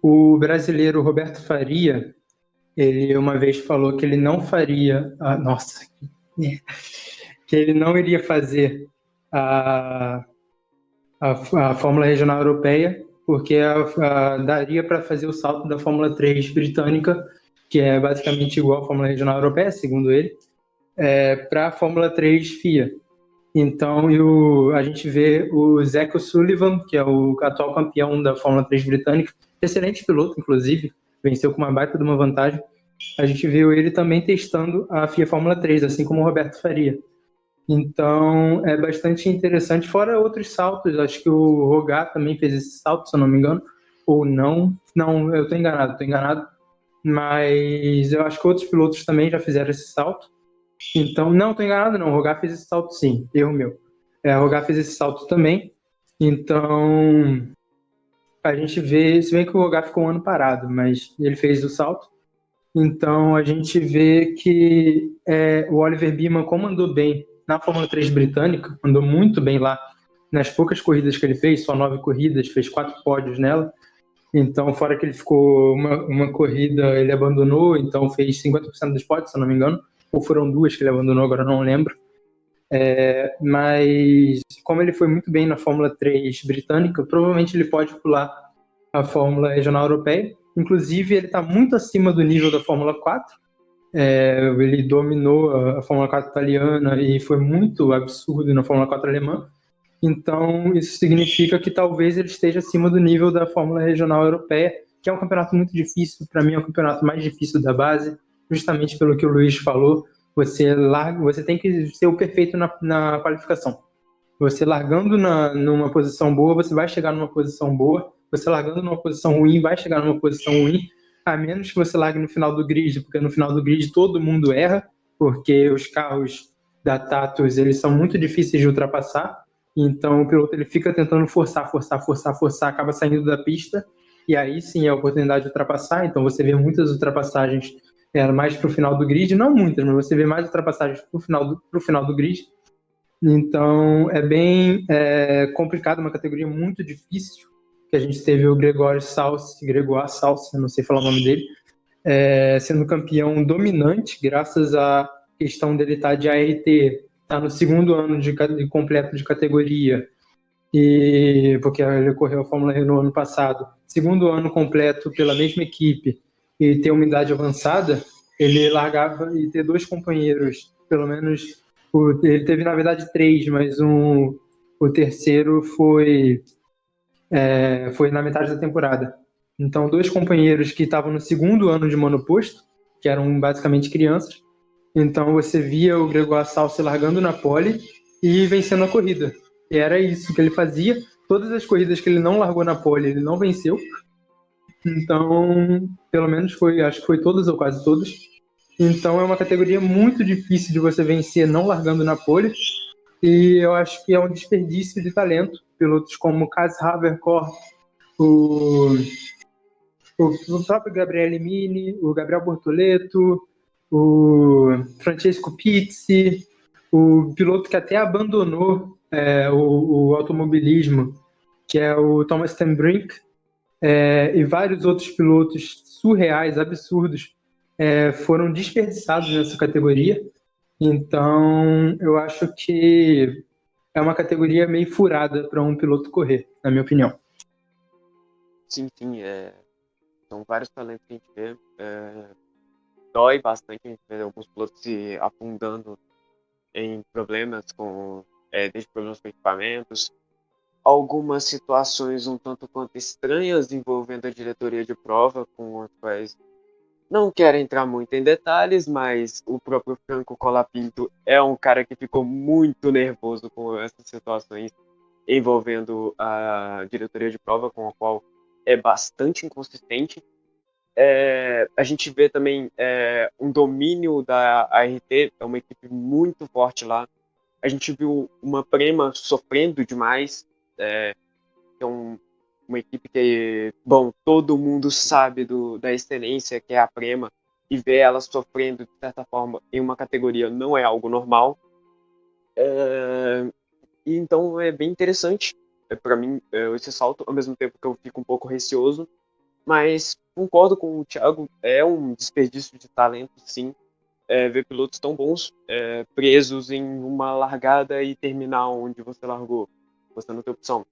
O brasileiro Roberto Faria, ele uma vez falou que ele não faria, nossa, que ele não iria fazer a, a Fórmula Regional Europeia, porque daria para fazer o salto da Fórmula 3 britânica, que é basicamente igual à Fórmula Regional Europeia, segundo ele, para a Fórmula 3 FIA. Então, a gente vê o Zac O'Sullivan, que é o atual campeão da Fórmula 3 britânica, excelente piloto, inclusive, venceu com uma baita de uma vantagem. A gente viu ele também testando a FIA Fórmula 3, assim como o Roberto Faria. Então, é bastante interessante, fora outros saltos, acho que o Rogar também fez esse salto, se eu não me engano, ou não. Não, eu estou enganado, mas eu acho que outros pilotos também já fizeram esse salto. Então, não, estou enganado não, o Rogar fez esse salto sim, erro meu. O Rogar fez esse salto também, então a gente vê, se bem que o Rogar ficou um ano parado, mas ele fez o salto. Então a gente vê que o Oliver Beeman comandou bem na Fórmula 3 britânica, andou muito bem lá nas poucas corridas que ele fez, só 9 corridas, fez 4 pódios nela. Então, fora que ele ficou uma corrida, ele abandonou, então fez 50% dos pódios, se eu não me engano, ou foram duas que ele abandonou, agora eu não lembro. Mas como ele foi muito bem na Fórmula 3 britânica, provavelmente ele pode pular a Fórmula Regional Europeia. Inclusive, ele está muito acima do nível da Fórmula 4. Ele dominou a Fórmula 4 italiana e foi muito absurdo na Fórmula 4 alemã. Então, isso significa que talvez ele esteja acima do nível da Fórmula Regional Europeia, que é um campeonato muito difícil. Para mim, é o campeonato mais difícil da base, justamente pelo que o Luiz falou. Você tem que ser o perfeito na qualificação. Você largando numa posição boa, você vai chegar numa posição boa. Você largando numa posição ruim, vai chegar numa posição ruim. A menos que você largue no final do grid, porque no final do grid todo mundo erra, porque os carros da Tatus, eles são muito difíceis de ultrapassar. Então o piloto ele fica tentando forçar, acaba saindo da pista. E aí sim é a oportunidade de ultrapassar. Então você vê muitas ultrapassagens mais para o final do grid. Não muitas, mas você vê mais ultrapassagens para o final do grid. Então é bem complicado, uma categoria muito difícil, que a gente teve o Grégoire Salsi, não sei falar o nome dele, sendo campeão dominante, graças à questão dele estar de ART, estar no segundo ano de completo de categoria, e porque ele correu a Fórmula E no ano passado, segundo ano completo pela mesma equipe e ter uma idade avançada, ele largava e ter dois companheiros, pelo menos ele teve na verdade três, mas o terceiro foi na metade da temporada. Então, dois companheiros que estavam no segundo ano de monoposto, que eram basicamente crianças. Então, você via o Grégoire Salsi largando na pole e vencendo a corrida. E era isso que ele fazia. Todas as corridas que ele não largou na pole, ele não venceu. Então, pelo menos acho que foi todas ou quase todas. Então, é uma categoria muito difícil de você vencer não largando na pole. E eu acho que é um desperdício de talento. Pilotos como Kaz Haverkort, o, o próprio Gabriele Mini, o Gabriel Bortoleto, o Francesco Pizzi, o piloto que até abandonou o automobilismo, que é o Thomas Stenbrink, e vários outros pilotos surreais, absurdos, foram desperdiçados nessa categoria. Então, eu acho que é uma categoria meio furada para um piloto correr, na minha opinião. Sim, são vários talentos que a gente vê. Dói bastante a gente ver alguns pilotos se afundando em problemas desde problemas com equipamentos, algumas situações um tanto quanto estranhas envolvendo a diretoria de prova, com as quais não quero entrar muito em detalhes, mas o próprio Franco Colapinto é um cara que ficou muito nervoso com essas situações envolvendo a diretoria de prova, com a qual é bastante inconsistente. A gente vê também um domínio da ART, é uma equipe muito forte lá. A gente viu uma Prema sofrendo demais, é uma equipe que, bom, todo mundo sabe da excelência que é a Prema, e ver ela sofrendo, de certa forma, em uma categoria não é algo normal. E então é bem interessante para mim esse salto, ao mesmo tempo que eu fico um pouco receoso, Mas concordo com o Thiago, é um desperdício de talento, sim, ver pilotos tão bons presos em uma largada e terminar onde você largou. Você não tem opção.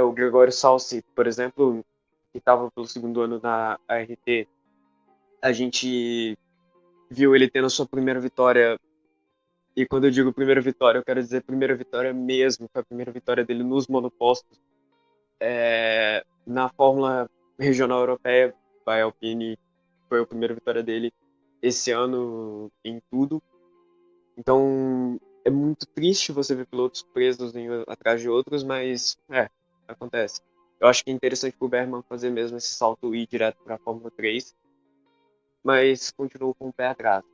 O Gregório Salsi, por exemplo, que estava pelo segundo ano na ART, a gente viu ele tendo a sua primeira vitória. E quando eu digo primeira vitória, eu quero dizer primeira vitória mesmo. Foi a primeira vitória dele nos monopostos. Na Fórmula Regional Europeia, a Alpine foi a primeira vitória dele esse ano em tudo. Então, é muito triste você ver pilotos presos atrás de outros, mas acontece. Eu acho que é interessante pro Bergman fazer mesmo esse salto e ir direto para a Fórmula 3, mas continuo com o pé atrás.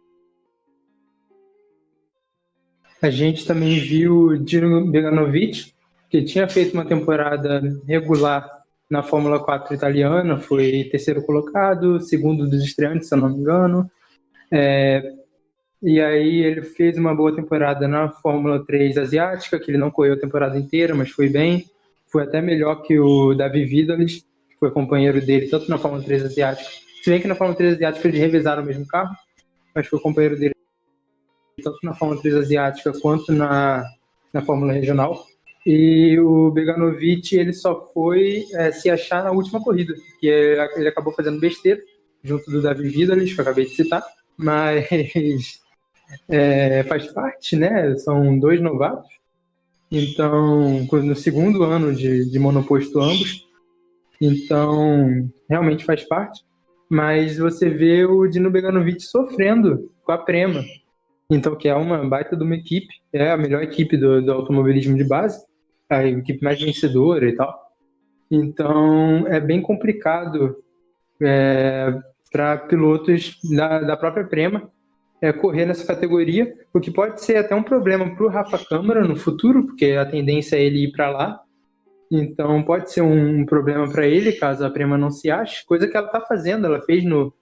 A gente também viu o Dino Beganovic, que tinha feito uma temporada regular na Fórmula 4 italiana, foi terceiro colocado, segundo dos estreantes, se eu não me engano. E aí ele fez uma boa temporada na Fórmula 3 asiática, que ele não correu a temporada inteira, mas foi bem. Foi até melhor que o Davi Vidalis, que foi companheiro dele tanto na Fórmula 3 asiática. Se bem que na Fórmula 3 asiática eles revezaram o mesmo carro, mas foi companheiro dele tanto na Fórmula 3 asiática quanto na Fórmula regional. E o Beganovic ele só foi se achar na última corrida, que ele acabou fazendo besteira, junto do Davi Vidalis, que eu acabei de citar, mas faz parte, né? São dois novatos, então no segundo ano de monoposto ambos, então realmente faz parte. Mas você vê o Dino Beganovic sofrendo com a Prema, então que é uma baita de uma equipe, é a melhor equipe do automobilismo de base, a equipe mais vencedora e tal. Então é bem complicado para pilotos da própria Prema correr nessa categoria, o que pode ser até um problema para o Rafa Câmara no futuro, porque a tendência é ele ir para lá. Então pode ser um problema para ele, caso a Prema não se ache, coisa que ela está fazendo, ela fez no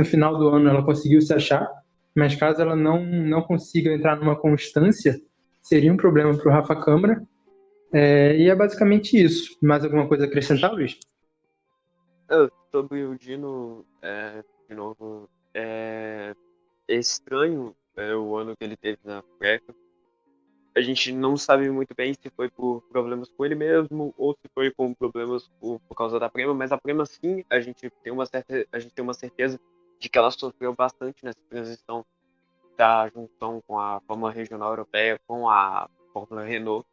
final do ano, ela conseguiu se achar, mas caso ela não consiga entrar numa constância, seria um problema para o Rafa Câmara. E é basicamente isso. Mais alguma coisa a acrescentar, Luiz? Sobre o Dino, de novo, é estranho o ano que ele teve na Freca. A gente não sabe muito bem se foi por problemas com ele mesmo ou se foi com problemas por causa da Prema, mas a Prema sim, a gente tem uma certeza de que ela sofreu bastante nessa transição da junção com a Fórmula Regional Europeia com a Fórmula Renault,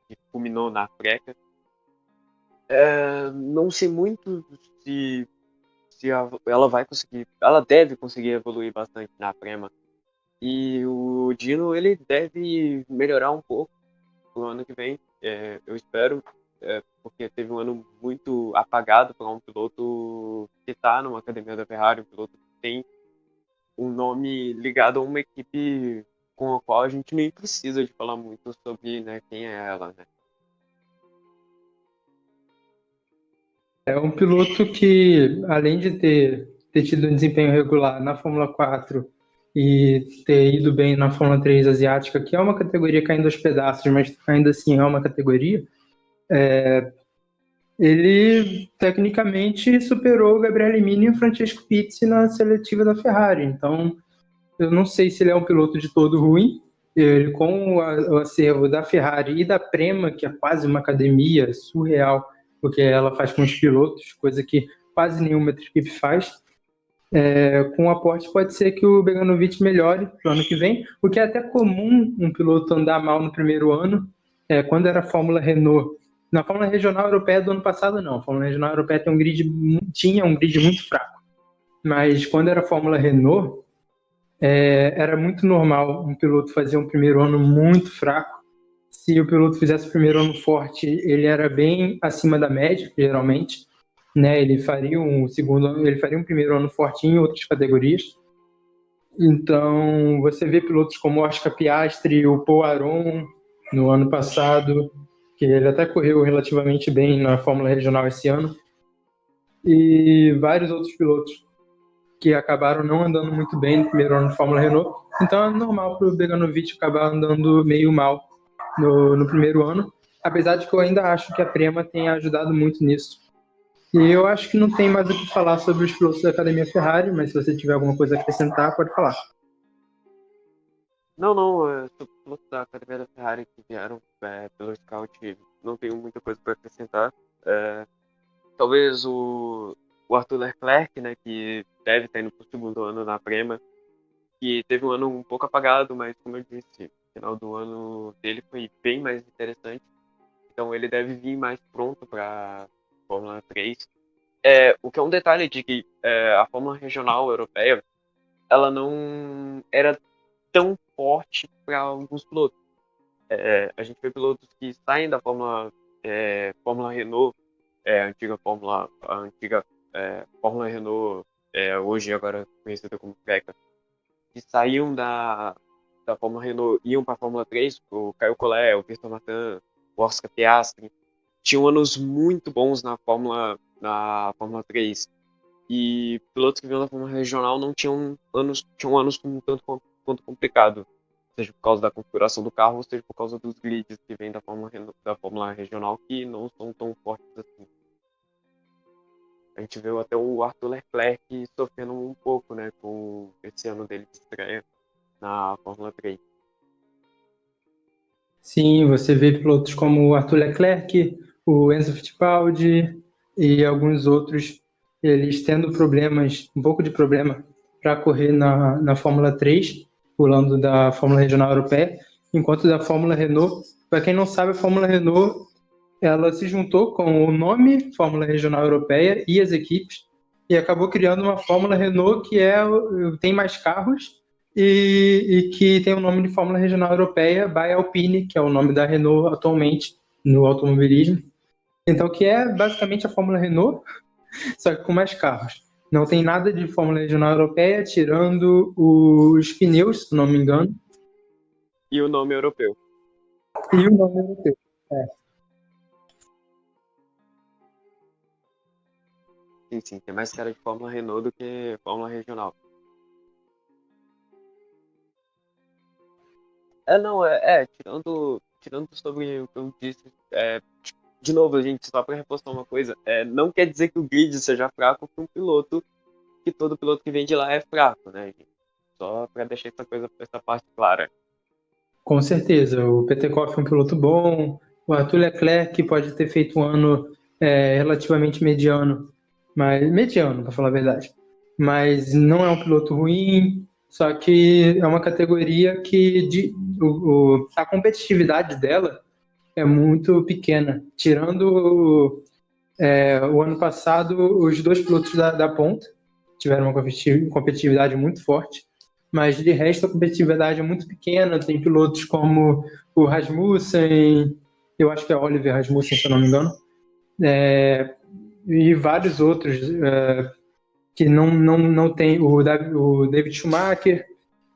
que culminou na Freca. Não sei muito se ela vai conseguir, ela deve conseguir evoluir bastante na Prema. E o Dino, ele deve melhorar um pouco no ano que vem, eu espero, porque teve um ano muito apagado para um piloto que está numa academia da Ferrari, um piloto que tem um nome ligado a uma equipe com a qual a gente nem precisa de falar muito sobre, né, quem é ela, né? É um piloto que, além de ter tido um desempenho regular na Fórmula 4 e ter ido bem na Fórmula 3 asiática, que é uma categoria caindo aos pedaços, mas ainda assim é uma categoria, ele tecnicamente superou o Gabriele Mini e o Francesco Pizzi na seletiva da Ferrari. Então, eu não sei se ele é um piloto de todo ruim. Ele, com o acervo da Ferrari e da Prema, que é quase uma academia surreal, porque ela faz com os pilotos, coisa que quase nenhuma outra equipe faz. Com o aporte, pode ser que o Beganovic melhore no ano que vem, o que é até comum um piloto andar mal no primeiro ano. Quando era a Fórmula Renault, na Fórmula Regional Europeia do ano passado, não. A Fórmula Regional Europeia tinha um grid muito fraco. Mas quando era a Fórmula Renault, era muito normal um piloto fazer um primeiro ano muito fraco. Se o piloto fizesse o primeiro ano forte, ele era bem acima da média, geralmente. Né? Ele faria um primeiro ano forte em outras categorias. Então, você vê pilotos como o Oscar Piastri, o Paul Aron, no ano passado, que ele até correu relativamente bem na Fórmula Regional esse ano, e vários outros pilotos que acabaram não andando muito bem no primeiro ano de Fórmula Renault. Então é normal para o Beganovic acabar andando meio mal no primeiro ano, apesar de que eu ainda acho que a Prema tenha ajudado muito nisso. E eu acho que não tem mais o que falar sobre os pilotos da Academia Ferrari, mas se você tiver alguma coisa a acrescentar, pode falar. Não, não, sobre os pilotos da Academia da Ferrari que vieram pelo Scout, não tenho muita coisa para acrescentar. É, talvez o Arthur Leclerc, né, que deve estar indo para o segundo ano na Prema, que teve um ano um pouco apagado, mas como eu disse, o final do ano dele foi bem mais interessante. Então ele deve vir mais pronto para Fórmula 3. O que é um detalhe de que a Fórmula Regional Europeia, ela não era tão forte para alguns pilotos. A gente vê pilotos que saem da Fórmula Renault, a antiga Fórmula Renault, hoje agora conhecida como FRECA, que saíam da Fórmula Renault, iam para a Fórmula 3, o Caio Collet, o Vitor Martin, o Oscar Piastri, tinham anos muito bons na Fórmula 3. E pilotos que vinham da Fórmula Regional não tinham anos um tanto quanto complicado, seja por causa da configuração do carro, ou seja por causa dos grids que vêm da Fórmula Regional, que não são tão fortes assim. A gente viu até o Arthur Leclerc sofrendo um pouco, né, com esse ano dele de estreia na Fórmula 3. Sim, você vê pilotos como o Arthur Leclerc, o Enzo Fittipaldi e alguns outros, eles tendo problemas, um pouco de problema para correr na Fórmula 3, pulando da Fórmula Regional Europeia, enquanto da Fórmula Renault, para quem não sabe, a Fórmula Renault ela se juntou com o nome Fórmula Regional Europeia e as equipes e acabou criando uma Fórmula Renault que tem mais carros e que tem o nome de Fórmula Regional Europeia by Alpine, que é o nome da Renault atualmente no automobilismo. Então, que é basicamente a Fórmula Renault, só que com mais carros. Não tem nada de Fórmula Regional Europeia, tirando os pneus, se não me engano. E o nome europeu. E o nome europeu. Sim, sim, tem mais cara de Fórmula Renault do que Fórmula Regional. Não, tirando sobre o que eu disse, de novo, gente, só para reforçar uma coisa, não quer dizer que o grid seja fraco que todo piloto que vem de lá é fraco, né, gente? Só para deixar essa parte clara. Com certeza, o Petekoff é um piloto bom, o Arthur Leclerc pode ter feito um ano relativamente mediano, mas mediano, para falar a verdade. Mas não é um piloto ruim, só que é uma categoria que a competitividade dela é muito pequena. Tirando o ano passado, os dois pilotos da ponta tiveram uma competitividade muito forte, mas de resto a competitividade é muito pequena. Tem pilotos como o Rasmussen, eu acho que é Oliver Rasmussen, se eu não me engano, e vários outros que não tem, o David Schumacher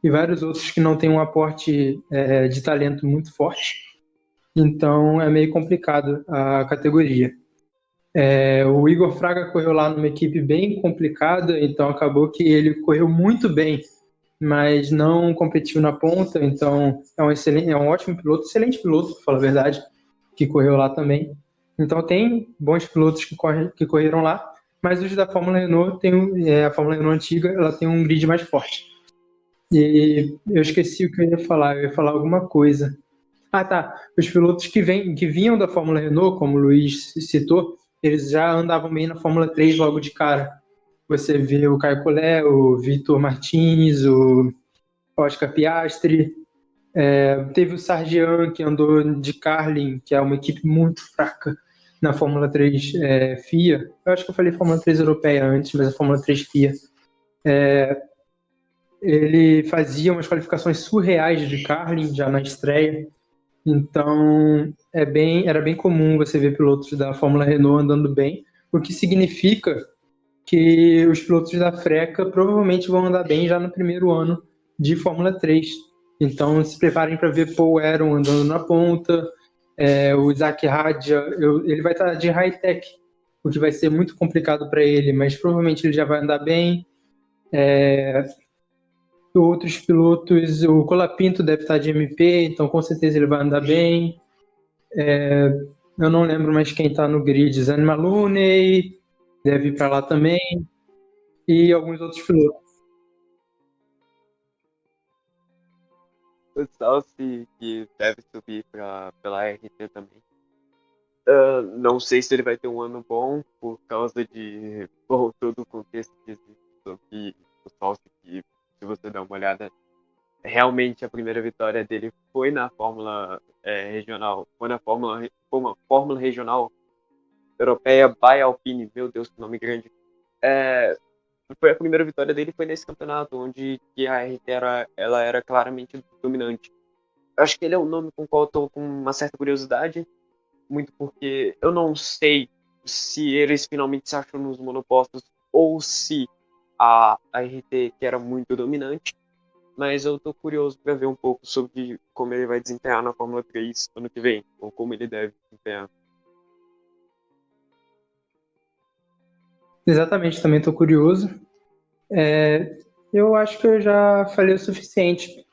e vários outros que não têm um aporte de talento muito forte. Então é meio complicado a categoria. O Igor Fraga correu lá numa equipe bem complicada, então acabou que ele correu muito bem, mas não competiu na ponta, então é um ótimo piloto, excelente piloto, para falar a verdade, que correu lá também. Então tem bons pilotos que correram lá, mas os da Fórmula Renault a Fórmula Renault antiga, ela tem um grid mais forte. E eu esqueci o que eu ia falar alguma coisa. Ah, tá. Os pilotos que vinham da Fórmula Renault, como o Luiz citou, eles já andavam bem na Fórmula 3 logo de cara. Você vê o Caio Collet, o Vitor Martins, o Oscar Piastri. Teve o Sargent, que andou de Carlin, que é uma equipe muito fraca na Fórmula 3 FIA. Eu acho que eu falei Fórmula 3 europeia antes, mas a Fórmula 3 FIA. Ele fazia umas qualificações surreais de Carlin já na estreia. Então, era bem comum você ver pilotos da Fórmula Renault andando bem, o que significa que os pilotos da Freca provavelmente vão andar bem já no primeiro ano de Fórmula 3. Então, se preparem para ver Paul Aron andando na ponta, o Isaac Radia, ele vai estar de high-tech, o que vai ser muito complicado para ele, mas provavelmente ele já vai andar bem. Outros pilotos, o Colapinto deve estar de MP, então com certeza ele vai andar bem. Eu não lembro mais quem está no grid, Zane Maloney, deve ir para lá também, e alguns outros pilotos. O Salsi que deve subir pela RT também. Não sei se ele vai ter um ano bom por causa de bom, todo o contexto que existe sobre o Salsi, que se você der uma olhada, realmente a primeira vitória dele foi na Fórmula regional, foi uma Fórmula regional europeia by Alpine, meu Deus, que nome grande. É, foi a primeira vitória dele foi nesse campeonato, onde que a RT ela era claramente dominante. Eu acho que ele é um nome com o qual eu tô com uma certa curiosidade, muito porque eu não sei se eles finalmente se acham nos monopostos ou se a RT, que era muito dominante, mas eu tô curioso para ver um pouco sobre como ele vai desempenhar na Fórmula 3 ano que vem, ou como ele deve desempenhar. Exatamente, também estou curioso. Eu acho que eu já falei o suficiente.